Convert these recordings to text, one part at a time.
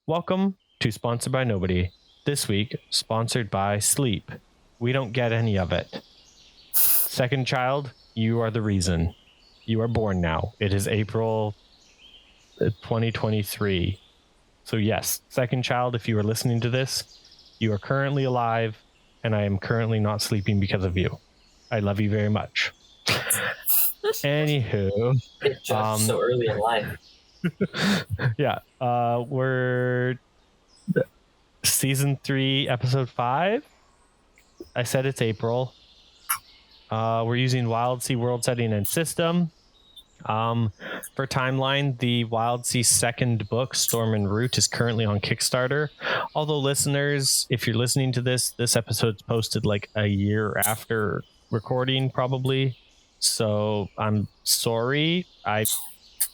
Welcome to Sponsored by Nobody. This week, sponsored by Sleep. We don't get any of it. Second child, you are the reason. You are born now. It is April 2023. So yes, second child, if you are listening to this, you are currently alive, and I am currently not sleeping because of you. I love you very much. Anywho. It judged so early in life. Yeah, we're season 3, episode 5. I said it's April. We're using Wildsea world setting and system. For timeline, the Wildsea second book, Storm and Root, is currently on Kickstarter. Although listeners, if you're listening to this episode's posted like a year after recording, probably. So I'm sorry. I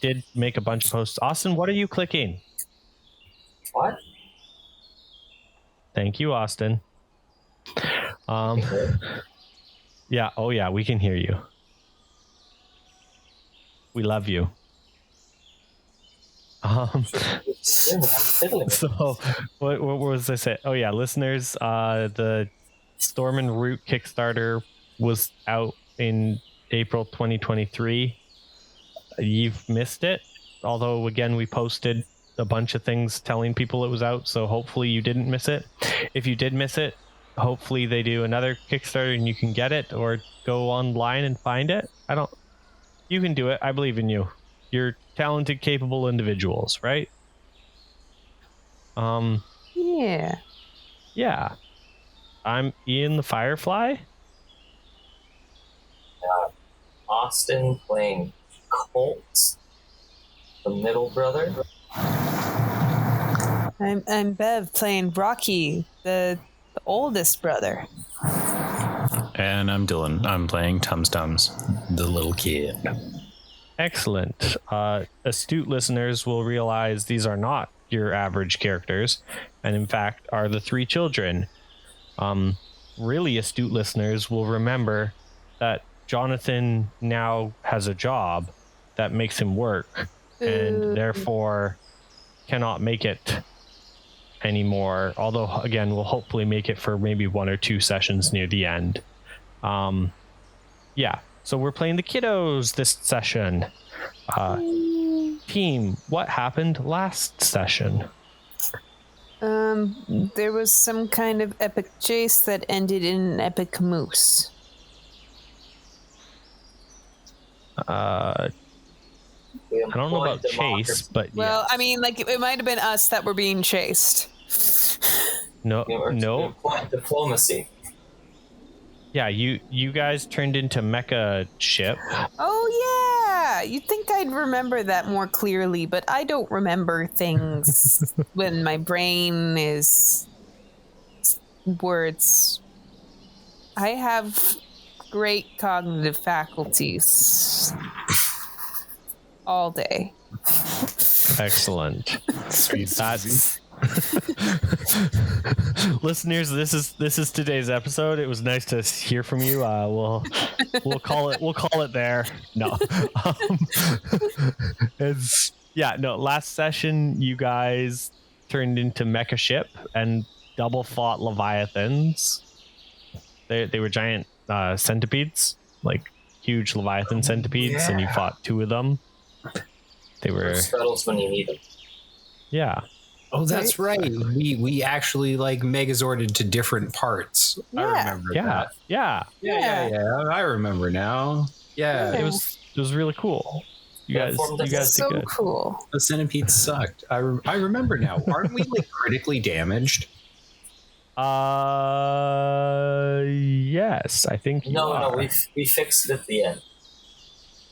did make a bunch of posts. Austin, what are you clicking? What? Thank you, Austin. Yeah. Oh, yeah. We can hear you. We love you. So what was I say? Oh, yeah. Listeners, the Storm and Root Kickstarter was out in April 2023. You've missed it. Although, again, we posted a bunch of things telling people it was out. So hopefully you didn't miss it. If you did miss it, hopefully they do another Kickstarter and you can get it, or go online and find it. You can do it. I believe in you. You're talented, capable individuals, right? Yeah. Yeah. I'm Ian the Firefly. Austin playing Colt, the middle brother. I'm Bev playing Rocky, the oldest brother. And I'm Dylan. I'm playing Tums Tums, the little kid. Excellent. Astute listeners will realize these are not your average characters, and in fact are the 3 children. Really astute listeners will remember that Jonathan now has a job that makes him work, and therefore cannot make it anymore. Although, again, we'll hopefully make it for maybe 1 or 2 sessions near the end. Yeah, so we're playing the kiddos this session. Team, what happened last session? There was some kind of epic chase that ended in an epic moose. I don't know about chase, but well, yes. I mean, like it might have been us that were being chased. No. Diplomacy. Yeah, you guys turned into mecha ship. Oh yeah, you'd think I'd remember that more clearly, but I don't remember things when my brain is words. I have great cognitive faculties all day. Excellent. That's listeners, this is today's episode. It was nice to hear from you. We'll call it there. No. Last session you guys turned into mecha ship and double fought leviathans. They were giant centipedes, like huge leviathan centipedes, and you fought 2 of them. They were scuttles when you need them. Yeah. Oh, that's right. We actually like Megazorded to different parts. Yeah. I remember that. Yeah. I remember now. Yeah. It was really cool. You guys so did good. Cool. The centipedes sucked. I remember now. Aren't we like critically damaged? Yes, I think you are. No, we fixed it at the end.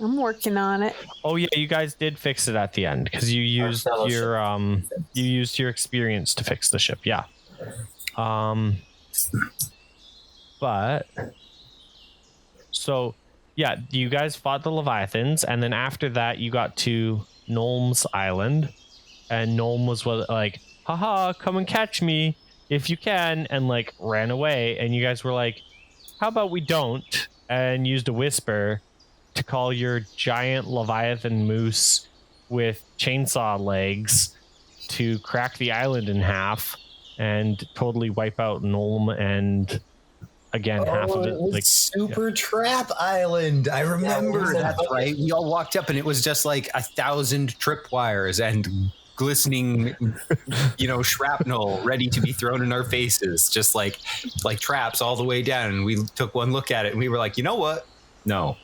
I'm working on it. Oh yeah, you guys did fix it at the end because you used your experience to fix the ship. Yeah. But so yeah, you guys fought the Leviathans, and then after that you got to Nolms Island, and Nolm was like, haha, come and catch me if you can, and like ran away, and you guys were like, how about we don't, and used a whisper to call your giant Leviathan moose with chainsaw legs to crack the island in half and totally wipe out Nolm and again half of it was like Super Trap Island. I remember. Yeah, That's right. We all walked up and it was just like 1,000 tripwires and glistening, shrapnel ready to be thrown in our faces, just like traps all the way down. And we took one look at it and we were like, you know what? No,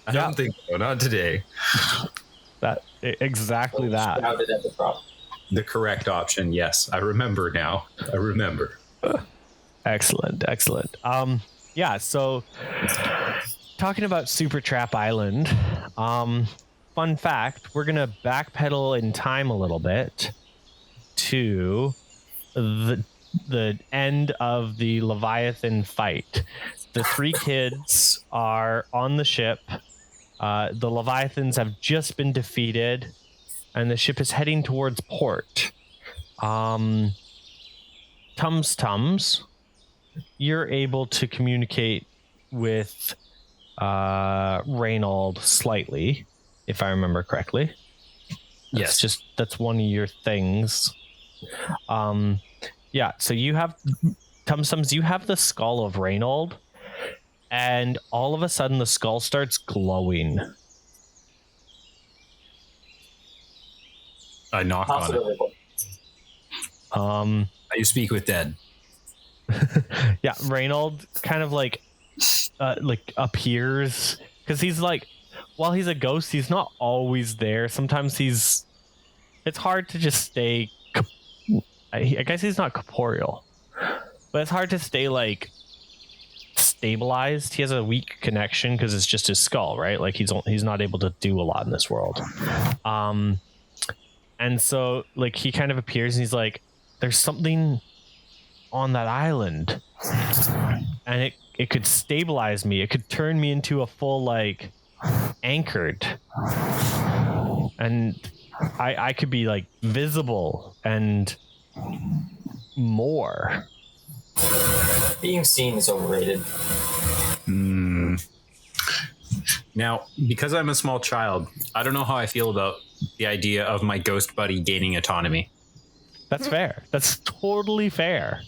I don't think so. Not today. Exactly that. Shrouded at the top. The correct option. Yes, I remember now. I remember. Excellent. Yeah, so talking about Super Trap Island, fun fact, we're gonna backpedal in time a little bit to the end of the Leviathan fight. The three kids are on the ship. The Leviathans have just been defeated, and the ship is heading towards port. Tums, you're able to communicate with Reynauld slightly, if I remember correctly. Yes. That's one of your things. Yeah, so you have Tums, you have the skull of Reynauld, and all of a sudden the skull starts glowing. I knock on it. You speak with dead. Yeah, Reynauld kind of like appears because he's like, while he's a ghost, he's not always there. Sometimes it's hard to just stay. I guess he's not corporeal, but it's hard to stay like stabilized. He has a weak connection because it's just his skull, right? Like he's not able to do a lot in this world. And so like he kind of appears and he's like, there's something on that island, and it could stabilize me. It could turn me into a full like anchored, and I could be like visible and more. Being seen is overrated. Now, because I'm a small child, I don't know how I feel about the idea of my ghost buddy gaining autonomy. That's fair. That's totally fair.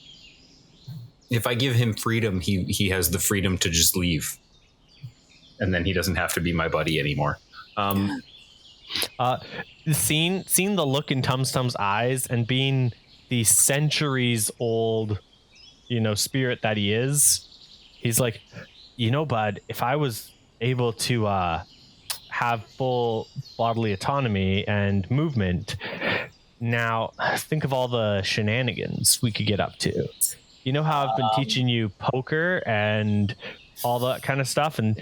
If I give him freedom, he has the freedom to just leave. And then he doesn't have to be my buddy anymore. Seeing the look in Tum's eyes and being the centuries old, spirit that he is, he's like, bud, if I was able to have full bodily autonomy and movement, now think of all the shenanigans we could get up to. You know how I've been teaching you poker and all that kind of stuff, and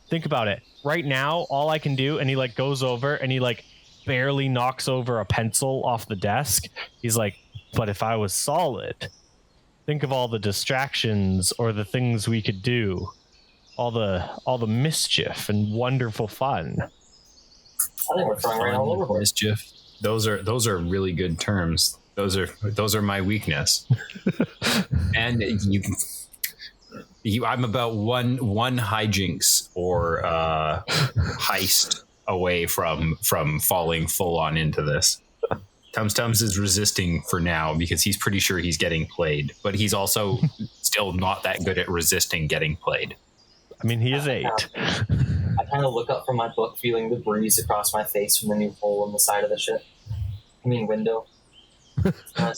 think about it. Right now, all I can do, and he like goes over and he like barely knocks over a pencil off the desk. He's like, but if I was solid, think of all the distractions or the things we could do, all the mischief and wonderful fun. I think we're throwing right all overboard. Mischief. Those are really good terms. Those are my weakness. And I'm about one hijinks or heist away from falling full on into this. Tums is resisting for now because he's pretty sure he's getting played, but he's also still not that good at resisting getting played. I mean, he is 8. I kind of look up from my book, feeling the breeze across my face from the new hole in the side of the ship. Window. And I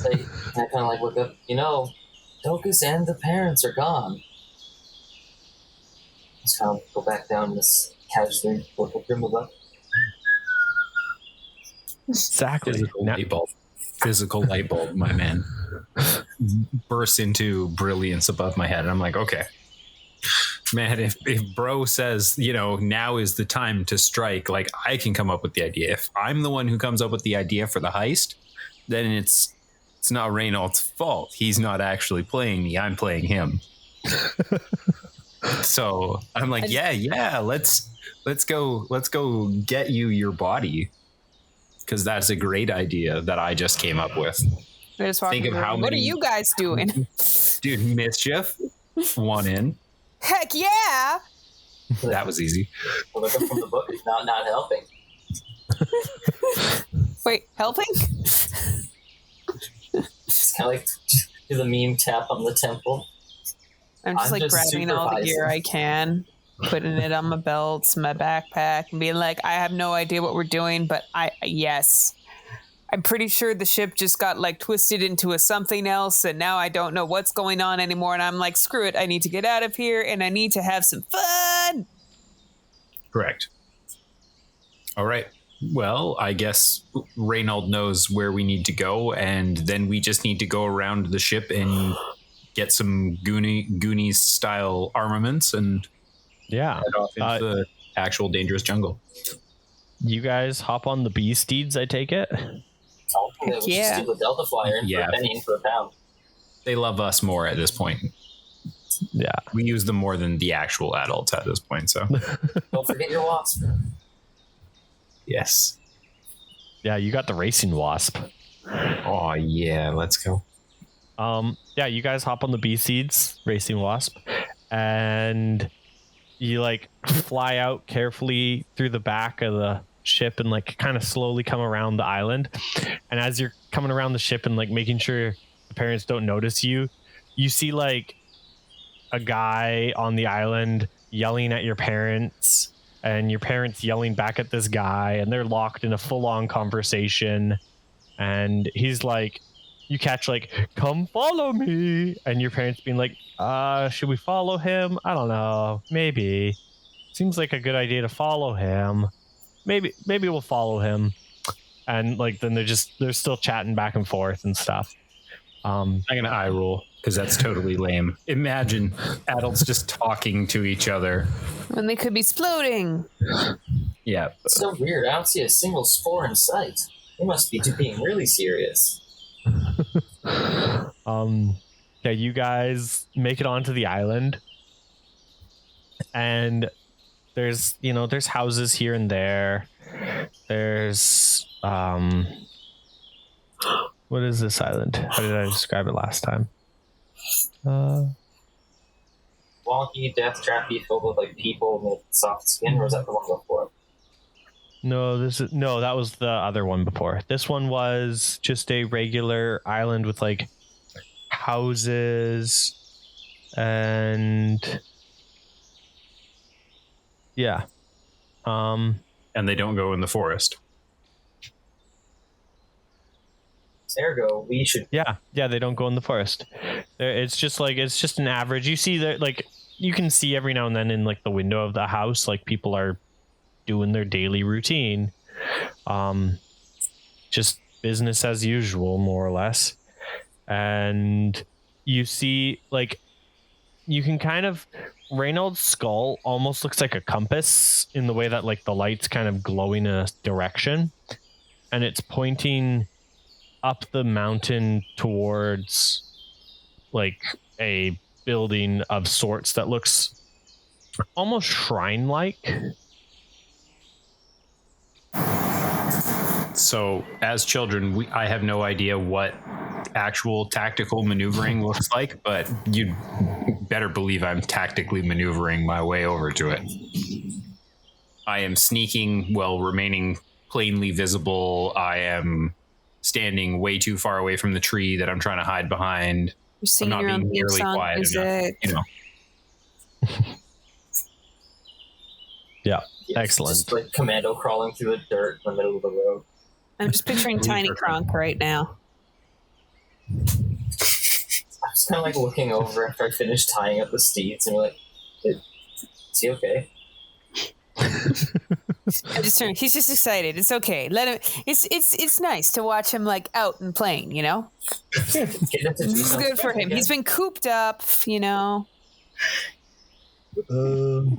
kind of like look up, Docus and the parents are gone. Just kind of go back down this casually look at him about. Exactly. Physical light bulb, my man. Bursts into brilliance above my head. And I'm like, okay. Man, if bro says, now is the time to strike, like I can come up with the idea. If I'm the one who comes up with the idea for the heist, then it's not Reynauld's fault. He's not actually playing me. I'm playing him. So I'm like, yeah, let's go get you your body. Because that's a great idea that I just came up with. Think of what are you guys doing? Dude, mischief. One in. Heck yeah! That was easy. Look up from the book is not helping. Wait, helping? just kind of like do the meme tap on the temple. I'm just I'm like just grabbing all the gear supervising. I can, putting it on my belts, my backpack, and being like, I have no idea what we're doing, but yes. I'm pretty sure the ship just got like twisted into a something else, and now I don't know what's going on anymore. And I'm like, screw it. I need to get out of here, and I need to have some fun. Correct. All right. Well, I guess Reynauld knows where we need to go, and then we just need to go around the ship and get some Goonies style armaments and Yeah. head off into the actual dangerous jungle. You guys hop on the bee steeds, I take it? We should steal the Delta Flyer and Yeah. for a penny and for a pound. They love us more at this point. Yeah. We use them more than the actual adults at this point, so. Don't forget your wasp. Yes. Yeah, you got the racing wasp. Oh, yeah. Let's go. Yeah, you guys hop on the bee seeds, racing wasp, and you like fly out carefully through the back of the ship and like kind of slowly come around the island. And as you're coming around the ship and like making sure the parents don't notice you, you see like a guy on the island yelling at your parents, and your parents yelling back at this guy, and they're locked in a full-on conversation. And he's like, you catch like, come follow me, and your parents being like, should we follow him? I don't know, maybe. Seems like a good idea to follow him. Maybe we'll follow him. And like then they're still chatting back and forth and stuff. I'm gonna eye roll because that's totally lame. Imagine adults just talking to each other. When they could be exploding. Yeah. It's so weird. I don't see a single spore in sight. They must be being really serious. Yeah, you guys make it onto the island, and there's houses here and there. There's what is this island? How did I describe it last time? Wonky, death trappy, filled with like people with soft skin, or was that the one before? No, that was the other one before. This one was just a regular island with like houses and yeah. And they don't go in the forest. Ergo, we should. Yeah, they don't go in the forest. It's just an average. You see that, like, you can see every now and then in like the window of the house, like people are doing their daily routine. Just business as usual, more or less. And you see, like, you can kind of, Reynauld's skull almost looks like a compass in the way that like the light's kind of glowing in a direction, and it's pointing up the mountain towards like a building of sorts that looks almost shrine-like. So, as children, I have no idea what actual tactical maneuvering looks like, but you'd better believe I'm tactically maneuvering my way over to it. I am sneaking while remaining plainly visible. I am standing way too far away from the tree that I'm trying to hide behind. You're singing I'm not your own being theme nearly song quiet music. enough, Yeah, Yeah, excellent. Just like commando crawling through the dirt in the middle of the road. I'm just picturing Tiny Kronk right now. I was kind of like looking over after I finished tying up the steeds and like, is he okay? I just turned. He's just excited. It's okay. Let him. It's nice to watch him like out and playing. You know, Get him to do this is something good for him. again. He's been cooped up. You know. That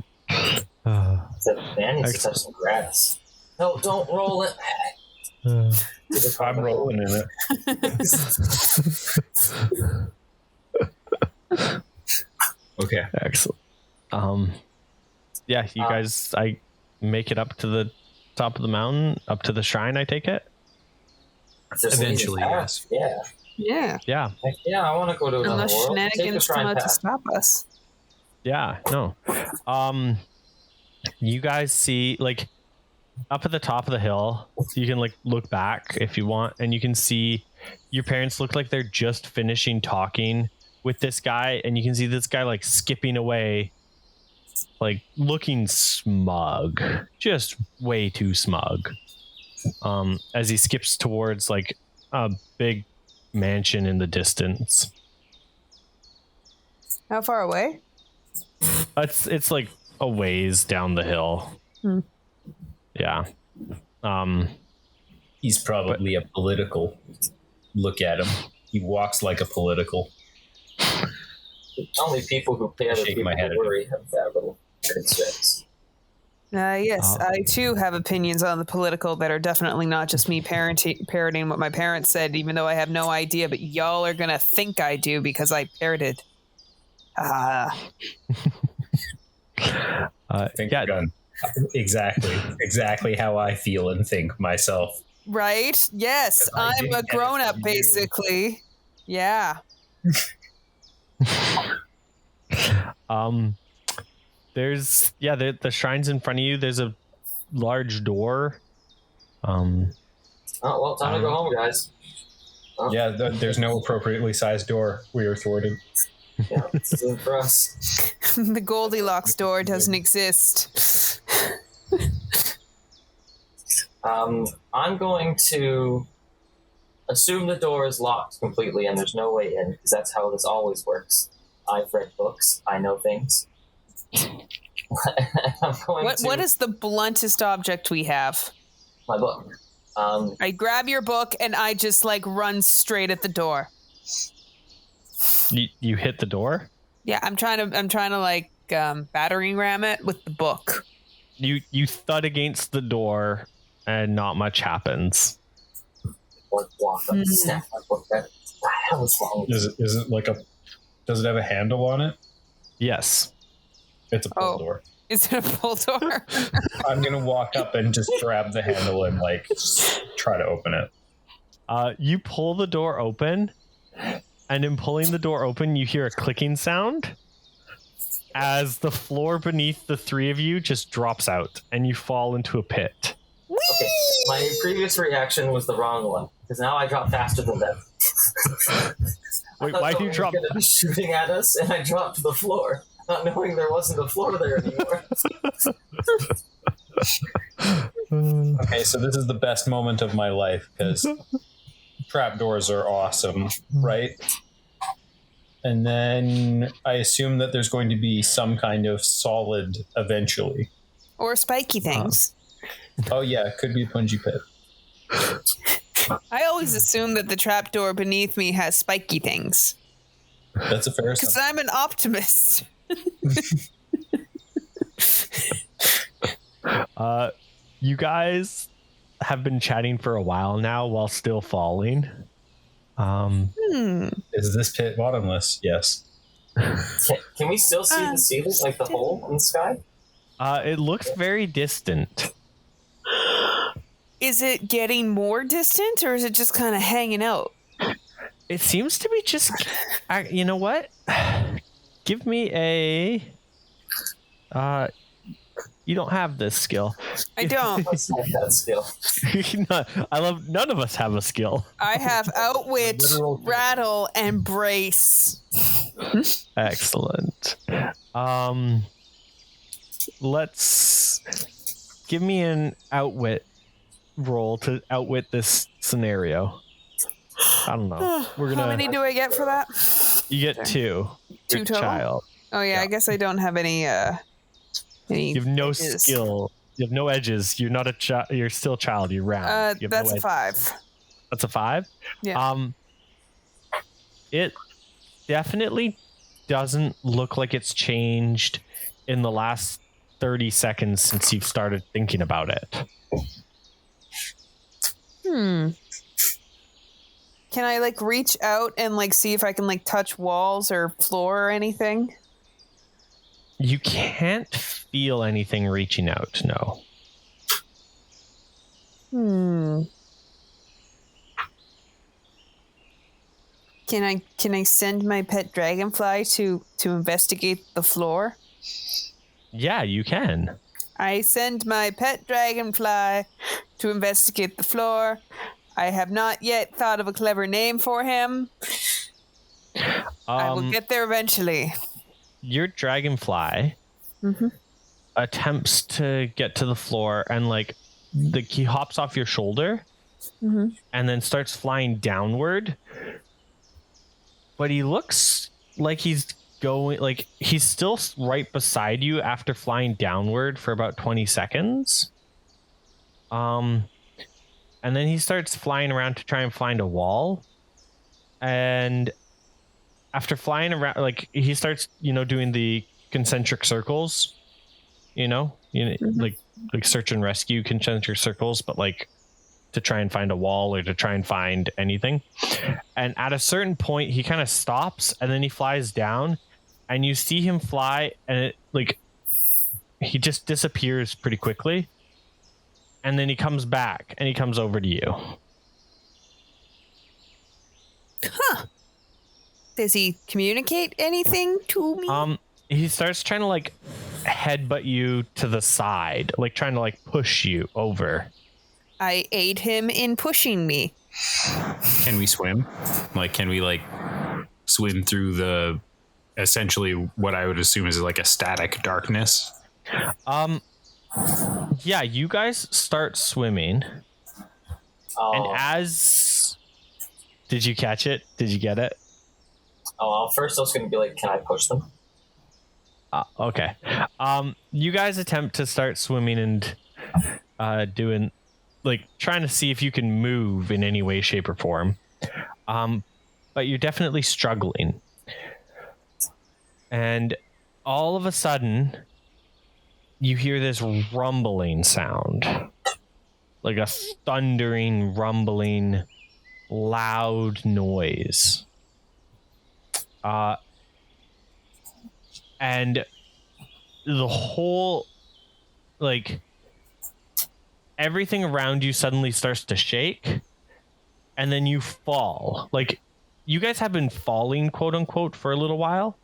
man needs to touch some grass. No, don't roll it. I'm rolling in it. Okay. Excellent. Yeah, you guys, I make it up to the top of the mountain, up to the shrine, I take it? If there's Eventually, any yes. path, Yeah. Yeah. Yeah. Heck yeah, I want to go to another Unless world. Take the shenanigans come shrine out to path. stop us. Yeah, no. You guys see, like, up at the top of the hill, you can, like, look back if you want, and you can see your parents look like they're just finishing talking with this guy, and you can see this guy like skipping away, like looking smug, just way too smug. As he skips towards like a big mansion in the distance. How far away? It's like a ways down the hill. Yeah. He's probably a political. Look at him. He walks like a political. Only people who pay other Shake people my head to at worry have that little concerns. Yes, I too have opinions on the political that are definitely not just me parroting what my parents said, even though I have no idea, but y'all are going to think I do because I parroted. Think yeah. gun. Exactly how I feel and think myself. Right? Yes, I'm a grown-up, basically. Yeah. There's the shrine's in front of you. There's a large door. Oh, well, time to go home, guys. Oh. Yeah, there's no appropriately sized door. We are thwarted. Yeah, this isn't for us. The Goldilocks door doesn't exist. I'm going to assume the door is locked completely and there's no way in, because that's how this always works. I've read books. I know things. What is the bluntest object we have? My book. I grab your book and I just like run straight at the door. You hit the door? Yeah, I'm trying to like battering ram it with the book. You thud against the door and not much happens. Or walk up and snap my book. What the hell is wrong with Is it like a? Does it have a handle on it? Yes. It's a pull door. Is it a pull door? I'm gonna walk up and just grab the handle and like try to open it. You pull the door open, and in pulling the door open, you hear a clicking sound as the floor beneath the three of you just drops out, and you fall into a pit. Okay, my previous reaction was the wrong one, because now I drop faster than them. Wait, why do you drop? They were gonna be shooting at us, and I dropped to the floor, not knowing there wasn't a floor there anymore. Okay, so this is the best moment of my life because trapdoors are awesome, right? And then I assume that there's going to be some kind of solid eventually. Or spiky things. Oh yeah, it could be a punji pit. I always assume that the trapdoor beneath me has spiky things. That's a fair Because assumption. I'm an optimist. You guys have been chatting for a while now while still falling. Is this pit bottomless? Yes. Can we still see the ceiling, like the hole in the sky? It looks very distant. Is it getting more distant or is it just kind of hanging out? It seems to be just... you know what? Give me a... you don't have this skill. I don't. Let's have that skill. None of us have a skill. I have outwit, Literal- rattle, and brace. Excellent. Let's give me an outwit roll to outwit this scenario. I don't know. We're gonna. How many do I get for that? You get two. Two Good total? child. Oh yeah, I guess I don't have any. You have no edges. skill. You have no edges. You're not a child. You're still a child. You're round. You have That's no a 5. That's a 5? Yeah. It definitely doesn't look like it's changed in the last 30 seconds since you've started thinking about it. Can I like reach out and like see if I can like touch walls or floor or anything? You can't feel anything reaching out, no. Can I send my pet dragonfly to investigate the floor? Yeah, you can. I send my pet dragonfly to investigate the floor. I have not yet thought of a clever name for him. I will get there eventually. Your dragonfly attempts to get to the floor, and like he hops off your shoulder and then starts flying downward. But he looks like he's going, like he's still right beside you after flying downward for about 20 seconds. And then he starts flying around to try and find a wall. And after flying around, like he starts, doing the concentric circles, like search and rescue concentric circles, but like to try and find a wall or to try and find anything. And at a certain point, he kind of stops and then he flies down, and you see him fly, and he just disappears pretty quickly. And then he comes back and he comes over to you. Huh. Does he communicate anything to me? He starts trying to like headbutt you to the side, like trying to like push you over. I aid him in pushing me. Can we swim? Like, can we like swim through the essentially what I would assume is like a static darkness? Yeah, you guys start swimming. And did you catch it? Did you get it? First I was going to be like, can I push them? Okay. You guys attempt to start swimming and doing, like, trying to see if you can move in any way, shape, or form. But you're definitely struggling. And all of a sudden, you hear this rumbling sound. Like a thundering, rumbling, loud noise. And the whole, like, everything around you suddenly starts to shake, and then you fall. Like, you guys have been falling, quote unquote, for a little while.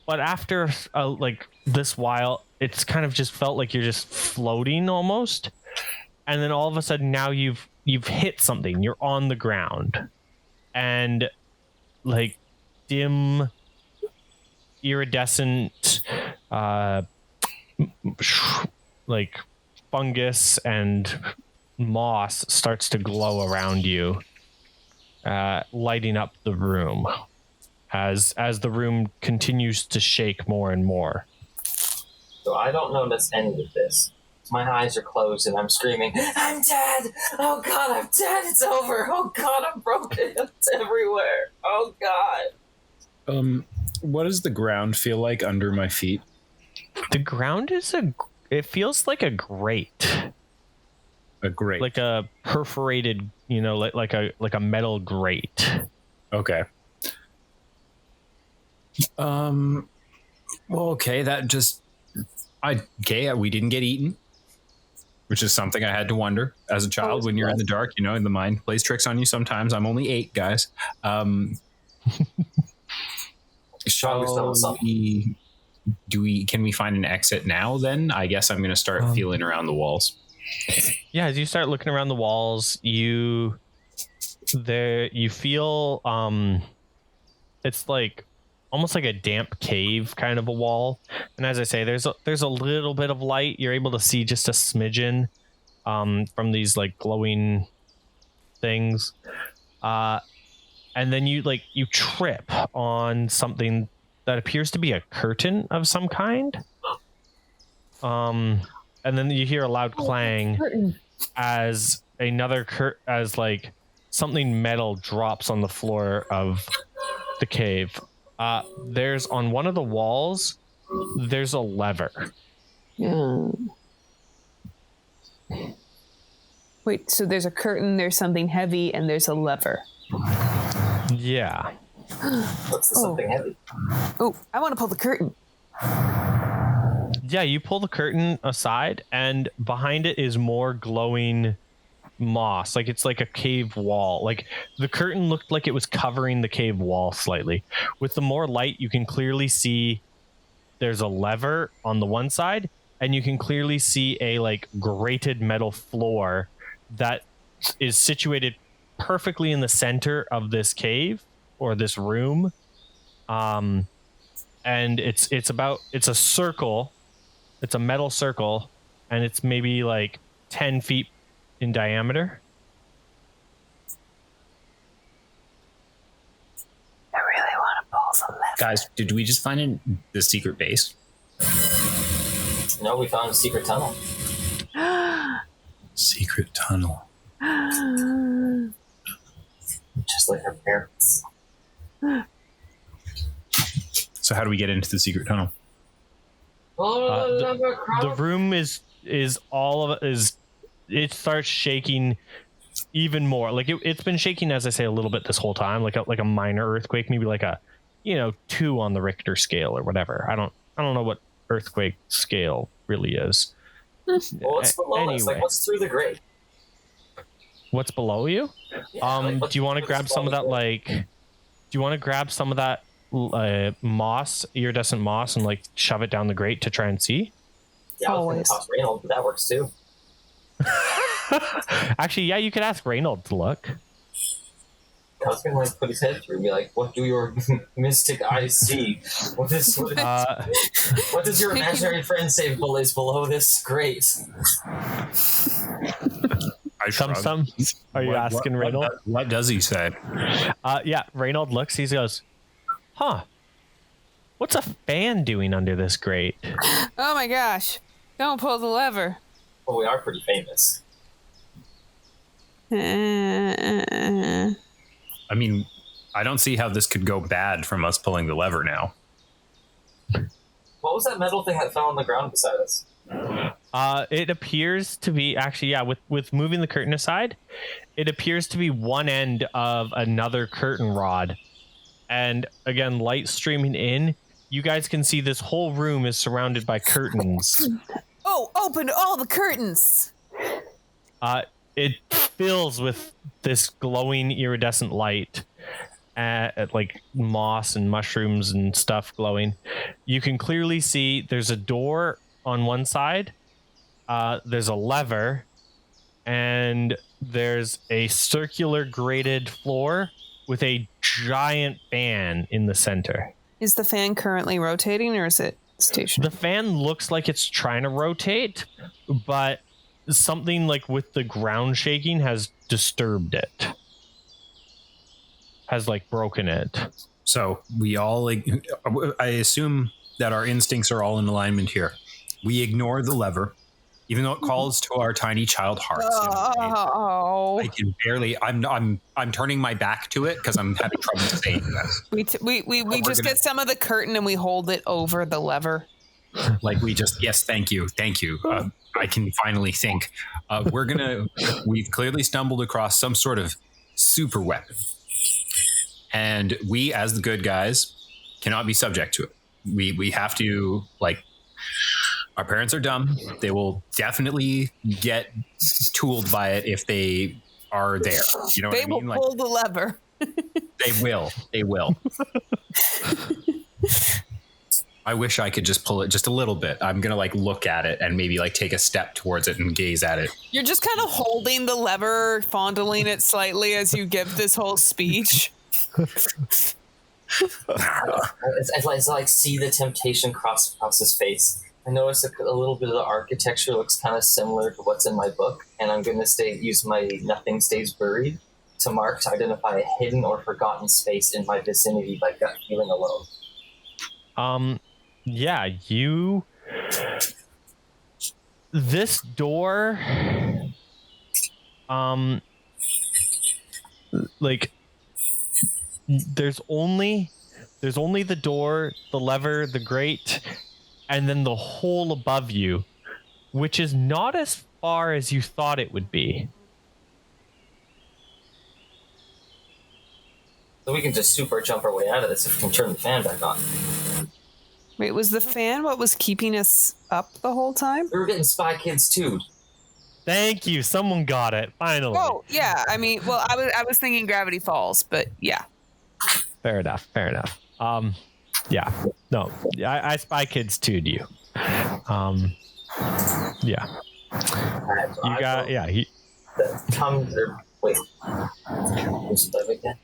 But after, this while, it's kind of just felt like you're just floating almost. And then all of a sudden now you've hit something. You're on the ground. And, like, dim, iridescent, like, fungus and moss starts to glow around you, lighting up the room as the room continues to shake more and more. So I don't notice any of this. My eyes are closed and I'm screaming, I'm dead! Oh God, I'm dead! It's over! Oh God, I'm broken! It's everywhere! Oh God! What does the ground feel like under my feet? The ground it feels like a grate. A grate. Like a perforated, like a metal grate. Okay. Well, okay, we didn't get eaten, which is something I had to wonder as a child. When you're in the dark, the mind plays tricks on you sometimes. I'm only 8, guys. Can we find an exit now then? I guess I'm going to start feeling around the walls. Yeah, as you start looking around the walls, you feel it's like almost like a damp cave kind of a wall. And as I say, there's a little bit of light. You're able to see just a smidgen from these like glowing things. And then you trip on something that appears to be a curtain of some kind. And then you hear a loud clang as as like something metal drops on the floor of the cave. There's on one of the walls, there's a lever. Yeah. Wait, so there's a curtain, there's something heavy, and there's a lever. Yeah. What's the something heavy? Oh, I want to pull the curtain. Yeah, you pull the curtain aside, and behind it is more glowing moss. Like it's like a cave wall. Like the curtain looked like it was covering the cave wall slightly. With the more light, you can clearly see there's a lever on the one side, and you can clearly see a like grated metal floor that is situated perfectly in the center of this cave or this room. And it's a circle. It's a metal circle, and it's maybe like 10 feet in diameter. I really want to pull the lever. Guys, did we just find the secret base? No, we found a secret tunnel. Secret tunnel. Just like our parents. So how do we get into the secret tunnel? The room is all of it it starts shaking even more. Like it's been shaking, as I say, a little bit this whole time, like a minor earthquake, maybe like a 2 on the Richter scale or whatever. I don't know what earthquake scale really is. Well, what's below us? Like, what's through the grate? What's below you? Yeah, do you want to grab some of that? Do you want to grab some of that moss, iridescent moss, and like shove it down the grate to try and see? Yeah, I was going to toss Reynauld, but that works too. Actually, yeah, you could ask Reynauld to look. I was going to like put his head through and be like, "What do your mystic eyes see? What does your imaginary friend say is below this grate?" Some. Are you asking Reynauld? What does he say? Yeah, Reynauld looks. He goes, "Huh? What's a fan doing under this grate?" Oh my gosh! Don't pull the lever. Well, we are pretty famous. I mean, I don't see how this could go bad from us pulling the lever now. What was that metal thing that fell on the ground beside us? It appears to be actually, yeah, with moving the curtain aside, it appears to be one end of another curtain rod. And again, light streaming in, you guys can see this whole room is surrounded by curtains. Oh, open all the curtains. It fills with this glowing iridescent light, like moss and mushrooms and stuff glowing. You can clearly see there's a door on one side, there's a lever, and there's a circular grated floor with a giant fan in the center. Is the fan currently rotating, or is it stationary? The fan looks like it's trying to rotate, but something like with the ground shaking has disturbed it. Has like broken it. So we all, I assume that our instincts are all in alignment here. We ignore the lever, even though it calls to our tiny child hearts. Oh, I can barely. I'm turning my back to it because I'm having trouble saying this. We just get some of the curtain and we hold it over the lever. Yes, thank you. I can finally think. We've clearly stumbled across some sort of super weapon. And we, as the good guys, cannot be subject to it. We have to, our parents are dumb. They will definitely get tooled by it if they are there. You know what I mean? They will pull the lever. They will. I wish I could just pull it just a little bit. I'm going to look at it and maybe take a step towards it and gaze at it. You're just kind of holding the lever, fondling it slightly as you give this whole speech. I see the temptation cross across his face. I notice a little bit of the architecture looks kind of similar to what's in my book, and I'm going to use my Nothing Stays Buried to identify a hidden or forgotten space in my vicinity by gut feeling alone. Yeah, this door, there's only the door, the lever, the grate, and then the hole above you, which is not as far as you thought it would be. So we can just super jump our way out of this if we can turn the fan back on. Wait, was the fan what was keeping us up the whole time? We were getting Spy Kids too. Thank you. Someone got it. Finally. Oh, yeah. I mean, well, I was thinking Gravity Falls, but yeah. Fair enough. Yeah. No, I Spy Kids 2'd you. Yeah. Right, so you got, yeah. Wait. Who's live again?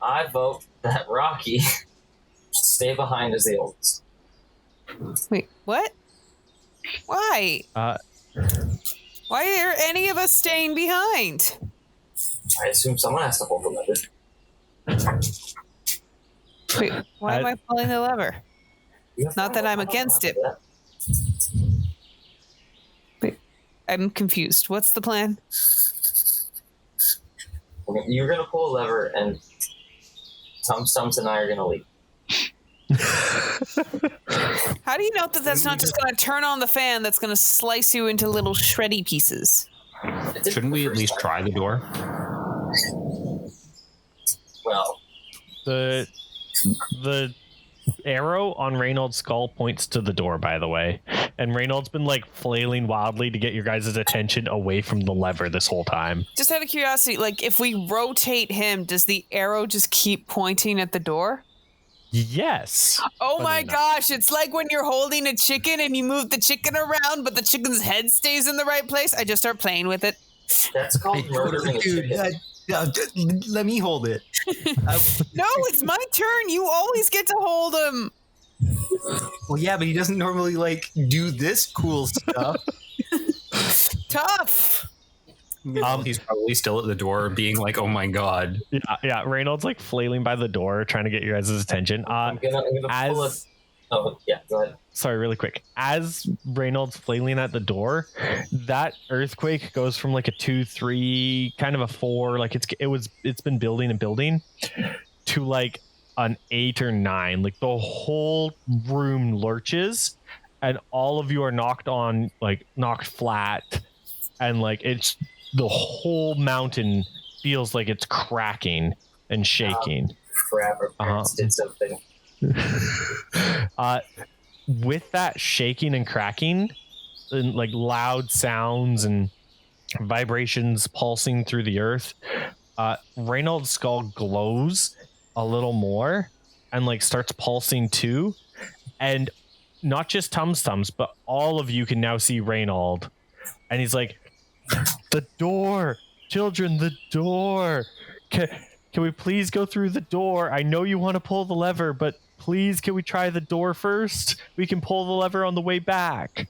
I vote that Rocky should stay behind as the oldest. Wait, what? Why? Why are any of us staying behind? I assume someone has to hold the lever. Wait, why am I pulling the lever? Not that I'm I don't against want it. to do that. Wait, I'm confused. What's the plan? Okay, you're gonna pull a lever, and Tums and I are gonna leave. How do you know that that's not just going to turn on the fan that's going to slice you into little shreddy pieces? Shouldn't we at least try the door? Well, The arrow on Reynauld's skull points to the door, by the way. And Reynauld's been like flailing wildly to get your guys' attention away from the lever this whole time. Just out of curiosity, like if we rotate him, does the arrow just keep pointing at the door? Yes. Oh my gosh, it's like when you're holding a chicken and you move the chicken around, but the chicken's head stays in the right place. I just start playing with it. that's called murdering a chicken. Let me hold it. No, it's my turn. You always get to hold him. Well, yeah, but he doesn't normally like do this cool stuff. Tough. He's probably still at the door, being like, "Oh my god!" Yeah. Reynauld's like flailing by the door, trying to get your guys' attention. I'm gonna pull a... Oh, yeah, go ahead. Sorry, really quick. As Reynauld's flailing at the door, that earthquake goes from like a 2-3, kind of a 4, like it's been building and building, to like an 8 or 9. Like the whole room lurches, and all of you are knocked flat, and like it's the whole mountain feels like it's cracking and shaking. Crap, our parents did something. With that shaking and cracking and like loud sounds and vibrations pulsing through the earth, Reynauld's skull glows a little more and like starts pulsing too, and not just Tums, but all of you can now see Reynauld, and he's like, the door, children, the door. Can we please go through the door? I know you want to pull the lever, but please, can we try the door first? We can pull the lever on the way back.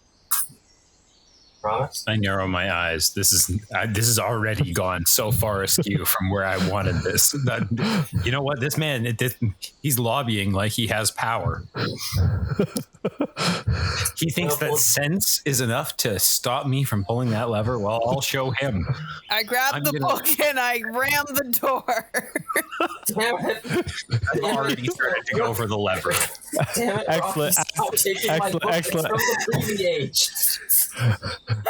Promise? I narrow my eyes. This is already gone so far askew from where I wanted this. You know what? This man, he's lobbying like he has power. He thinks that sense is enough to stop me from pulling that lever. Well, I'll show him. I grabbed the book and I rammed the door. Damn it. I've already started to go for the lever. Damn it. Excellent. Stop taking my book. Excellent. It's from the 3D age.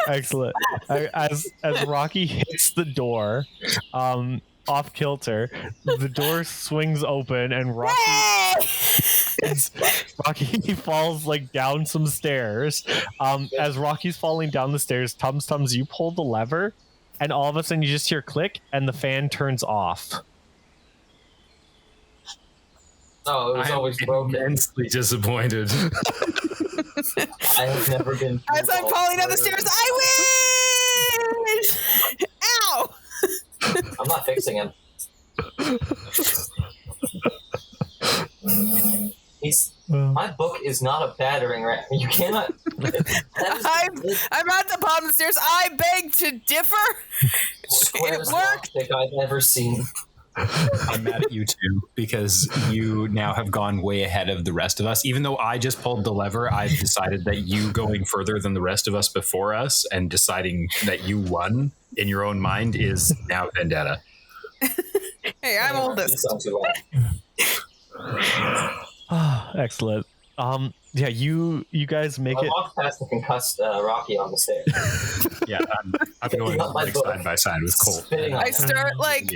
Excellent. As Rocky hits the door, off kilter, the door swings open and Rocky falls like down some stairs. As Rocky's falling down the stairs, Tums, you pull the lever, and all of a sudden you just hear click, and the fan turns off. Oh, it was always broken. Immensely disappointed. I have never been. As I'm falling down the stairs, I win! Ow! I'm not fixing him. My book is not a battering ram. You cannot. I'm at the bottom of the stairs. I beg to differ. Squarest It worked. logic I've ever seen. I'm mad at you too, because you now have gone way ahead of the rest of us. Even though I just pulled the lever, I've decided that you going further than the rest of us before us and deciding that you won in your own mind is now vendetta. Hey, I'm oldest. Excellent. Yeah, you guys make I it. walked past the concussed Rocky on the stairs. Yeah, I'm going like side by side with Colt. I start like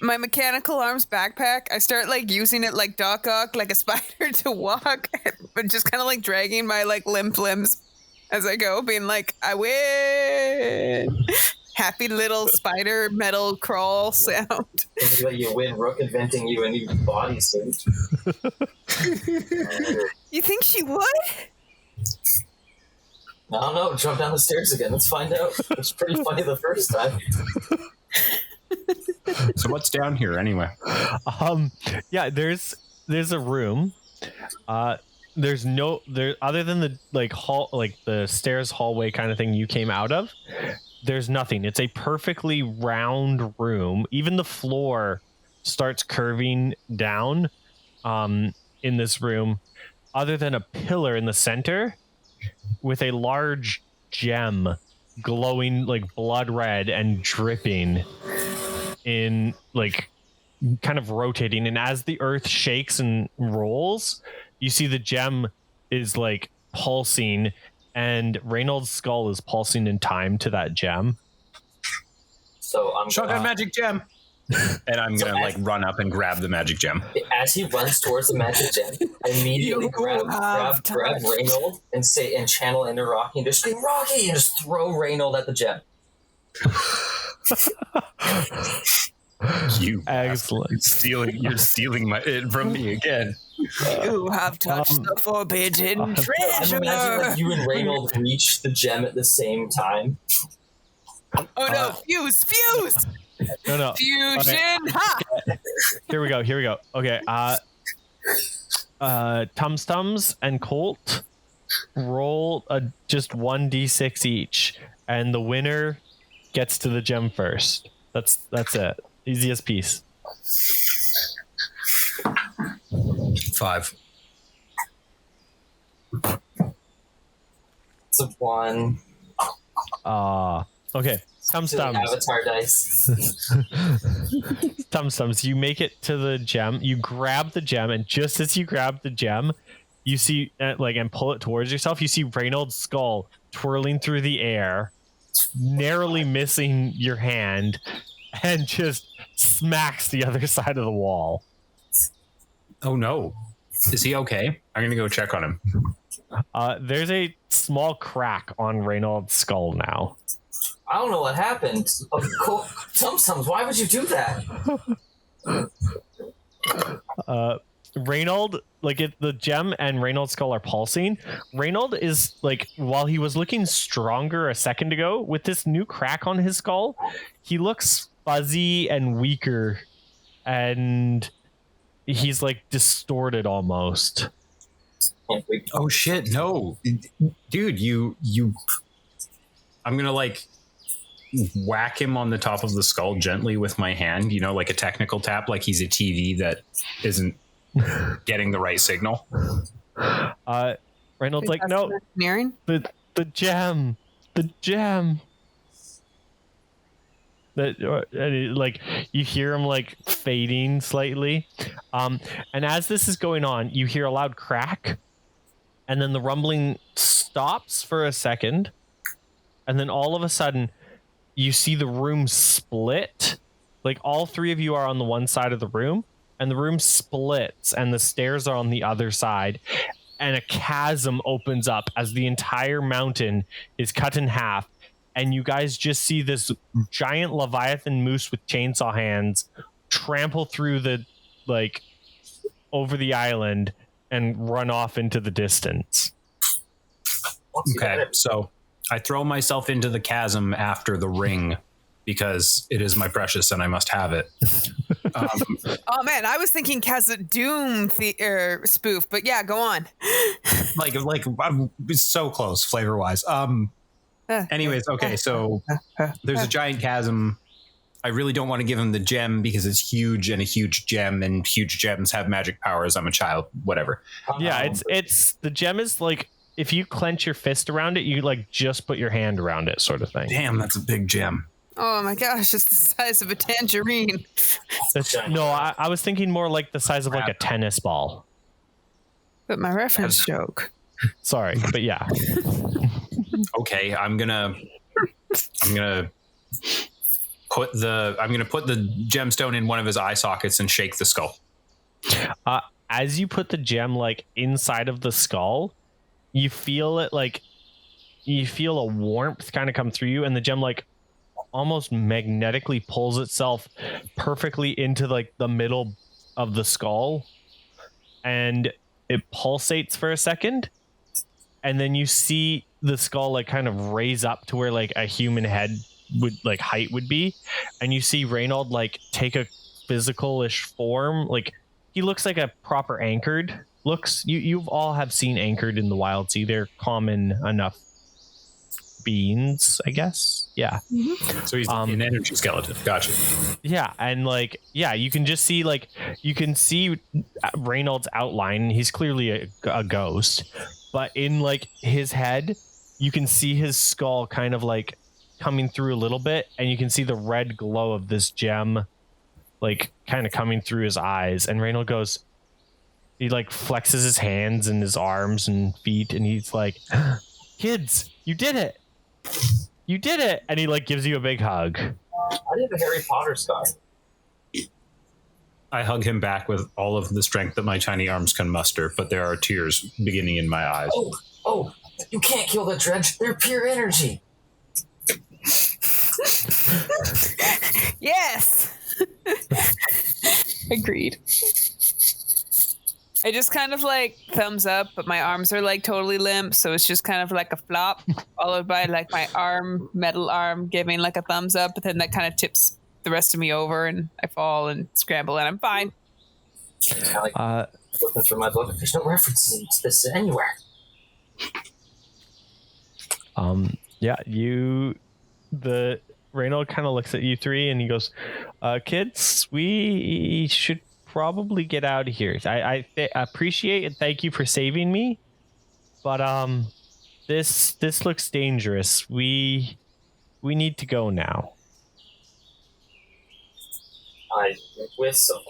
my mechanical arms backpack. I start like using it like Doc Ock, like a spider to walk, but just kind of like dragging my like limp limbs as I go, being like, I win. Happy little spider metal crawl sound. You win, Rook inventing you a new bodysuit. You think she would? I don't know. Jump down the stairs again. Let's find out. It's pretty funny the first time. So what's down here anyway? Yeah, there's a room. There's no there other than the the stairs hallway kind of thing you came out of. There's nothing. It's a perfectly round room. Even the floor starts curving down in this room, other than a pillar in the center with a large gem glowing like blood red and dripping in like kind of rotating. And as the earth shakes and rolls, you see the gem is like pulsing, and Reynauld's skull is pulsing in time to that gem. So I'm Shotgun magic gem. And I'm gonna like run up and grab the magic gem. As he runs towards the magic gem, I immediately grab Reynauld and channel into Rocky and just scream Rocky and just throw Reynauld at the gem. You Excellent. You're stealing it from me again. You have touched the forbidden treasure. I'm imagining like you and Reynauld reach the gem at the same time. Oh no! Fuse! No. Fusion! Okay. Ha! Here we go. Okay. Tums and Colt roll just 1d6 each, and the winner gets to the gem first. That's it. Easiest piece. 5. It's a 1. Okay. Tums. Avatar dice. Tums. You make it to the gem. You grab the gem, and just as you grab the gem, you see and pull it towards yourself. You see Reynauld's skull twirling through the air, narrowly missing your hand, and just smacks the other side of the wall. Oh no. Is he okay? I'm gonna go check on him. There's a small crack on Reynauld's skull now. I don't know what happened. Tums, why would you do that? Reynauld, the gem and Reynauld's skull are pulsing. Reynauld is while he was looking stronger a second ago, with this new crack on his skull, he looks fuzzy and weaker, and he's distorted almost. Oh shit, no. Dude, you I'm gonna whack him on the top of the skull gently with my hand, like a technical tap, like he's a TV that isn't getting the right signal. Reynauld's no, the gem. That you hear him fading slightly, and as this is going on, you hear a loud crack, and then the rumbling stops for a second, and then all of a sudden you see the room split. All three of you are on the one side of the room, and the room splits, and the stairs are on the other side, and a chasm opens up as the entire mountain is cut in half. And you guys just see this giant Leviathan moose with chainsaw hands trample through the, over the island and run off into the distance. Okay, so I throw myself into the chasm after the ring because it is my precious and I must have it. Oh man, I was thinking Doom spoof, but yeah, go on. I'm so close flavor-wise. Anyways, okay, so there's a giant chasm. I really don't want to give him the gem because it's huge and a huge gem, and huge gems have magic powers. I'm a child, whatever. Yeah, it's the gem is if you clench your fist around it, you just put your hand around it, sort of thing. Damn, that's a big gem. Oh my gosh, it's the size of a tangerine. I was thinking more the size of a tennis ball. But my reference joke. Sorry, but yeah. Okay, I'm gonna put the gemstone in one of his eye sockets and shake the skull. As you put the gem inside of the skull, you feel it you feel a warmth kind of come through you, and the gem almost magnetically pulls itself perfectly into the middle of the skull, and it pulsates for a second, and then you see the skull like kind of raise up to where like a human head would like height would be, and you see Reynauld like take a physical-ish form. Like he looks like a proper anchored looks. You've all have seen anchored in the Wildsea. They're common enough beings, I guess. Yeah. So he's an energy skeleton. Gotcha. Yeah, and like you can just see like you can see Reynauld's outline. He's clearly a ghost, but in like his head, you can see his skull kind of like coming through a little bit, and you can see the red glow of this gem like kind of coming through his eyes. And Reynauld goes, he like flexes his hands and his arms and feet, and he's like, kids, you did it, and he like gives you a big hug. I have a Harry Potter scar. I hug him back with all of the strength that my tiny arms can muster, but there are tears beginning in my eyes. Oh, you can't kill the dredge. They're pure energy. Yes. Agreed. I just kind of like thumbs up, but my arms are like totally limp, so it's just kind of like a flop, followed by like my metal arm giving like a thumbs up, but then that kind of tips the rest of me over, and I fall and scramble, and I'm fine. I looking through my book. There's no references to this anywhere. The Reynauld kind of looks at you three and he goes, kids, we should probably get out of here. I appreciate and thank you for saving me, but this looks dangerous. We need to go now. I whistle.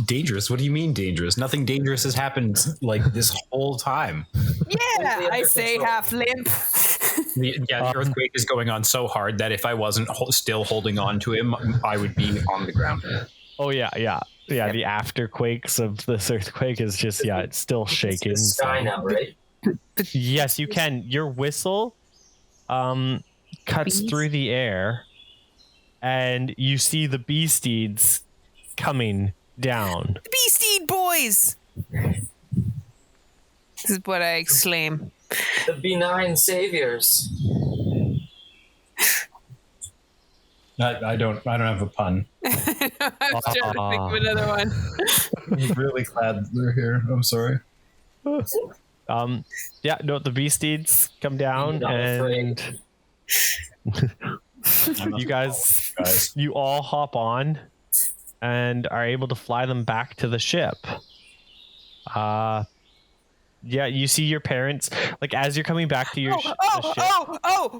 Dangerous? What do you mean dangerous? Nothing dangerous has happened like this whole time. Yeah, I say half limp. The earthquake is going on so hard that if I wasn't still holding on to him, I would be on the ground. Oh yeah. The afterquakes of this earthquake is just it's still shaking. It's the sky now, right? Yes, you can. Your whistle cuts through the air, and you see the bee steeds coming down. The bee steed boys! This is what I exclaim. The benign saviors. I don't have a pun. I was trying to think of another one. I'm really glad that they're here. I'm sorry. The bee steeds come down, and you all hop on and are able to fly them back to the ship. You see your parents, like, as you're coming back to your ship.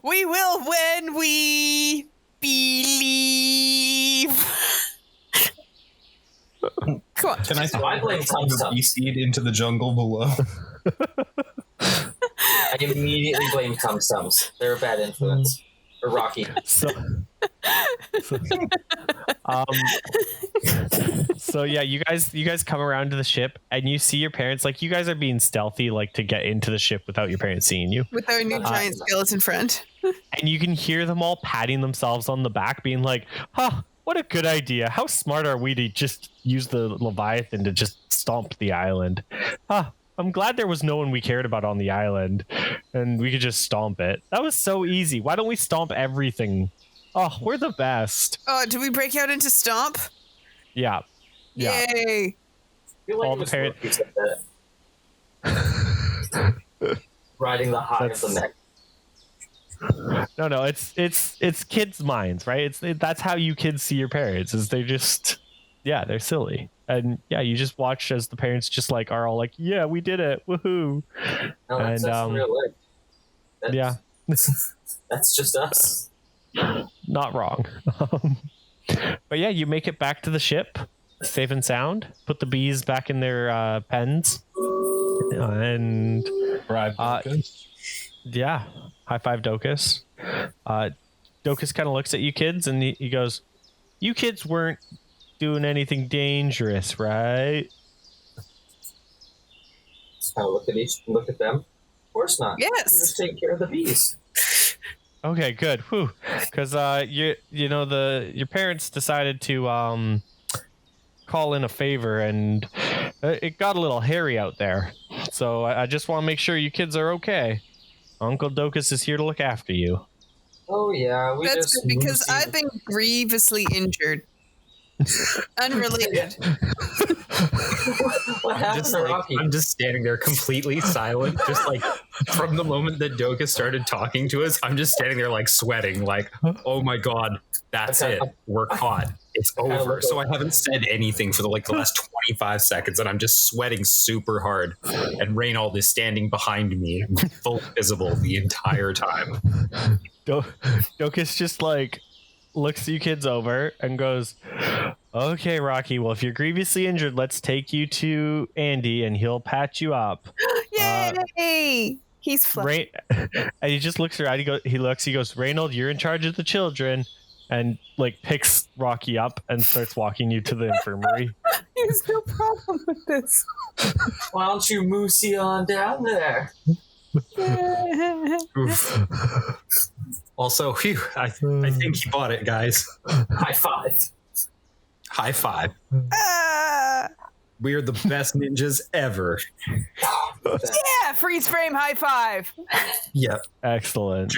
We will when we believe. Come on. Can I throw I blame the bee seed into the jungle below? I immediately blame Tum Tums. They're a bad influence. Or Rocky. You guys come around to the ship, and you see your parents. Like, you guys are being stealthy, like, to get into the ship without your parents seeing you. With our new giant skeleton friend. And you can hear them all patting themselves on the back, being like, what a good idea. How smart are we to just use the Leviathan to just stomp the island? I'm glad there was no one we cared about on the island, and we could just stomp it. That was so easy. Why don't we stomp everything? Oh, we're the best. Oh, did we break out into stomp? Yeah. Yay. All the parents. Riding the high of the neck. No, it's kids' minds, right? That's how you kids see your parents. Is they just, they're silly. And you just watch as the parents just like are all like, yeah, we did it, woohoo! No, that's real life. That's just us. Not wrong. But you make it back to the ship, safe and sound. Put the bees back in their pens, and bribe Docus. High five Docus. Docus kind of looks at you kids, and he goes, "You kids weren't doing anything dangerous, right?" Look at them. Of course not. Yes. Just take care of the bees. Okay, good. Whew. Because your parents decided to call in a favor, and it got a little hairy out there. So I just want to make sure you kids are okay. Uncle Docus is here to look after you. Oh yeah, we That's just good because Lucy- I've been grievously injured. Unrelated. What happened to Rocky? I'm just standing there completely silent, just like from the moment that Doka started talking to us, I'm just standing there like sweating, like, oh my god, that's Okay. it. We're caught. It's over. So I haven't said anything for the last 25 seconds, and I'm just sweating super hard. And Reynauld is standing behind me, fully visible the entire time. Docus just like looks you kids over and goes, okay, Rocky, well, if you're grievously injured, let's take you to Andy and he'll patch you up. Yay! He's flush. And he just looks around. He goes, Reynauld, you're in charge of the children, and like picks Rocky up and starts walking you to the infirmary. There's no problem with this. Why don't you moosey on down there? Oof. Also, phew, I think he bought it, guys. High five. High five. Ah! We're the best ninjas ever. Yeah, freeze frame high five. Yep. Excellent.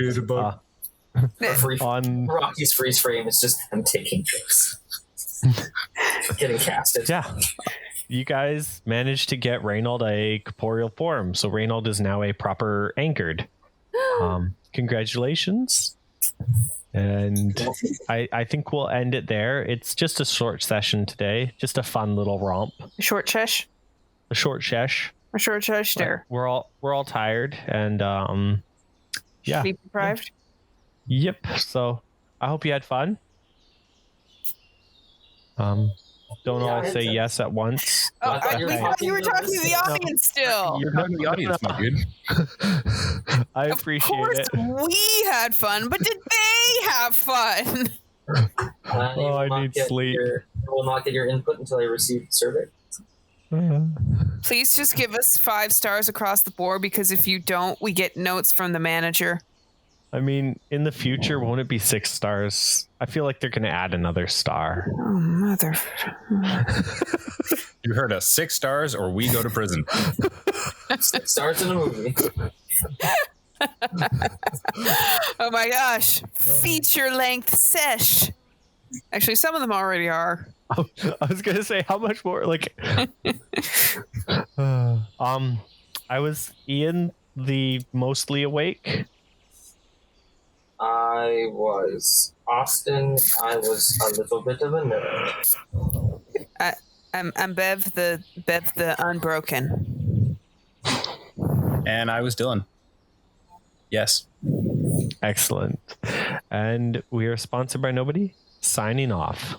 On Rocky's freeze frame is just him taking jokes. Getting casted. yeah, you guys managed to get Reynauld a corporeal form, so Reynauld is now a proper anchored. Congratulations. And I think we'll end it there. It's just a short session today, just a fun little romp. A short shush. A short shesh. A short shush there. We're all tired and yeah. Sleep deprived. Yep. So I hope you had fun. Don't all say yes at once. Oh, I thought we thought you were talking to the audience still. You're talking to the audience, my dude. I Of appreciate course, it. we had fun, but did they have fun? Oh, I need sleep. You will not get your input until I receive the survey. Please just give us 5 stars across the board, because if you don't, we get notes from the manager. I mean, in the future, won't it be 6 stars? I feel like they're going to add another star. Oh, mother. You heard us. 6 stars or we go to prison. 6 stars in a movie. Oh my gosh. Feature length sesh. Actually, some of them already are. I was going to say, how much more? Like, I was Ian, the mostly awake. I was Austin. I was a little bit of a nerd. I'm Bev the unbroken. And I was Dylan. Yes. Excellent. And we are sponsored by nobody. Signing off.